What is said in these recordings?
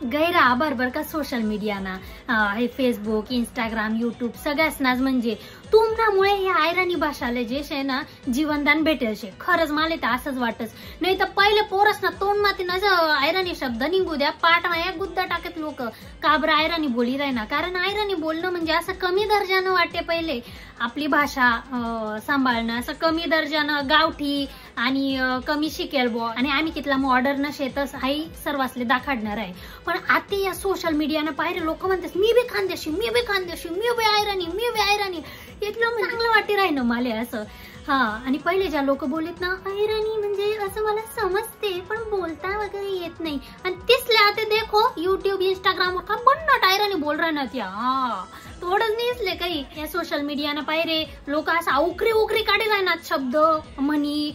गैरा आभार बर का सोशल मीडियाना, हे फेसबुक, इंस्टाग्राम, युट्यूब सगळ्यासनाच म्हणजे तुमच्यामुळे हे आयराणी भाषाले जे शे ना जीवनदान भेटेल शे. खरंच मला तर असंच वाटत. नाही तर पहिले पोरस ना तोंड माती ना आयराणी शब्द निघू द्या पाठ माया गुद्दा टाकत लोक का बरं आयराणी बोली राहिना. कारण आयराणी बोलणं म्हणजे असं कमी दर्जानं वाटते. पहिले आपली भाषा सांभाळणं असं कमी दर्जानं गावठी आणि कमी शिकेल बो आणि आम्ही कितला मॉडर्न शेतच हाही सर्वासले दाखडणार आहे. पण आता या सोशल मीडियानं पाहिजे लोक म्हणतात मी बी खानदेशी, मी बी खानदेशी, मी बी आयराणी, मी बी आयराणी. इतलं चांगलं वाटी राहिलं मला असं. हा, आणि पहिले ज्या लोक बोलत ना आयराणी म्हणजे असं मला समजते पण बोलता वगैरे येत नाही. आणि तिसले आता देखो युट्यूब इंस्टाग्राम वर का बन्नाट आयराणी बोल राहणार त्या. थोडंच नेसले काही या सोशल मीडियानं पाहिजे लोक असं उकरी उकरी काढे राहणार शब्द म्हणी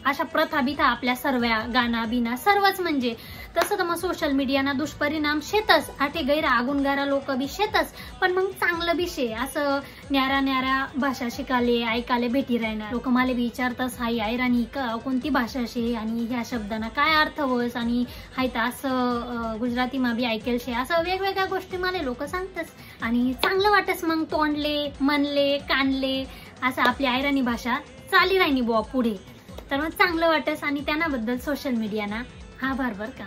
अशा प्रथा बिथा आपल्या सर्व गाणा बिना सर्वच म्हणजे. तसं तर मग सोशल मीडियाना दुष्परिणाम शेतच. आठे गैरा आगुनगारा लोक बी शेतच पण मग चांगलं बी शे. असं न्यारा न्यारा भाषा शिकाले ऐकाले भेटी राहणार. लोक मला बी विचारतात हाय आयराणी कोणती भाषा शे आणि ह्या शब्दांना काय अर्थ वस आणि हाय तर असं गुजराती मा बी ऐकेल शे. असं वेगवेगळ्या गोष्टी मला लोक सांगतात आणि चांगलं वाटस. मग तोंडले मनले कानले असं आपली आयराणी भाषा चाली राहिनी बुवा पुढे. तर मग चांगलं वाटस आणि त्याबद्दल सोशल मीडियाना आभार बर का.